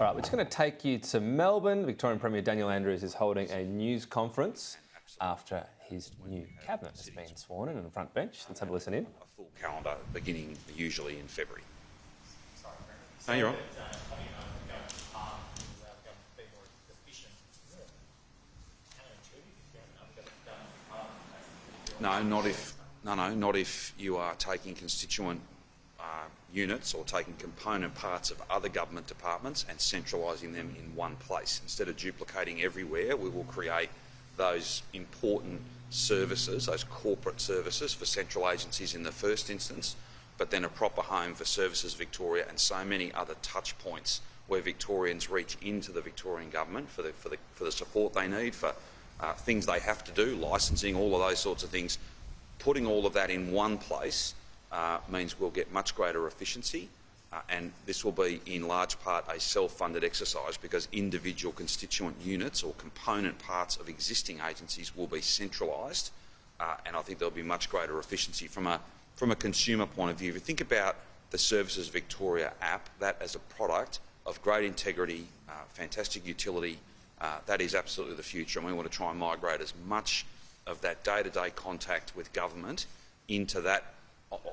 All right, we're just going to take you to Melbourne. Victorian Premier Daniel Andrews is holding a news conference after his new cabinet has been sworn in on the front bench. Let's have a listen in. A full calendar beginning usually in February. No, you're right. No, not if you are taking constituent units or taking component parts of other government departments and centralising them in one place. Instead of duplicating everywhere, we will create those important services, those corporate services for central agencies in the first instance, but then a proper home for Services Victoria and so many other touch points where Victorians reach into the Victorian government for the support they need, for things they have to do, licensing, all of those sorts of things. Putting all of that in one place means we'll get much greater efficiency, and this will be in large part a self-funded exercise because individual constituent units or component parts of existing agencies will be centralised, and I think there'll be much greater efficiency from a consumer point of view. If you think about the Services Victoria app, that as a product of great integrity, fantastic utility, that is absolutely the future, and we want to try and migrate as much of that day-to-day contact with government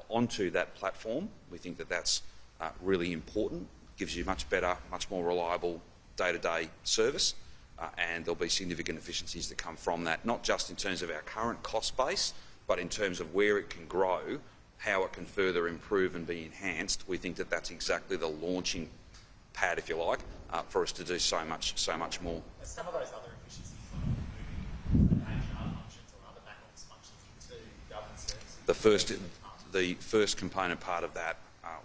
onto that platform. We think that that's really important. Gives you much better, much more reliable day-to-day service, and there'll be significant efficiencies that come from that, not just in terms of our current cost base, but in terms of where it can grow, how it can further improve and be enhanced. We think that that's exactly the launching pad, if you like, for us to do so much more. Some of those other efficiencies, moving HR functions or other back office functions into government services. The first component part of that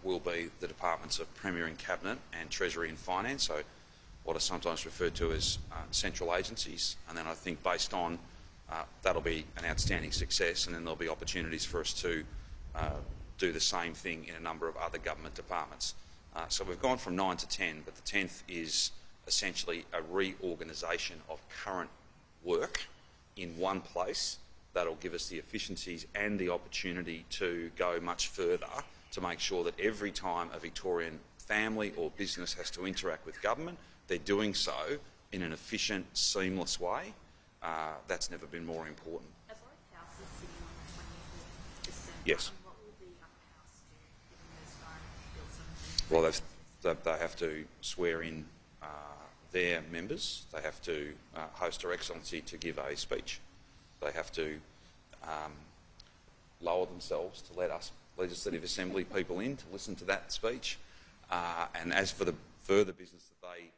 will be the departments of Premier and Cabinet and Treasury and Finance, so what are sometimes referred to as central agencies. And then I think based on that'll be an outstanding success, and then there'll be opportunities for us to do the same thing in a number of other government departments. So we've gone from 9 to 10, but the 10th is essentially a reorganisation of current work in one place that'll give us the efficiencies and the opportunity to go much further to make sure that every time a Victorian family or business has to interact with government, they're doing so in an efficient, seamless way. That's never been more important. As well as houses sitting on the 24th December, yes. What will the upper house do given there's Well, they have to swear in their members. They have to host Her Excellency to give a speech. They have to lower themselves to let us Legislative Assembly people in to listen to that speech. And as for the further business that they...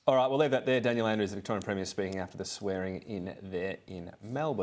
All right, we'll leave that there. Daniel Andrews, the Victorian Premier, speaking after the swearing in there in Melbourne.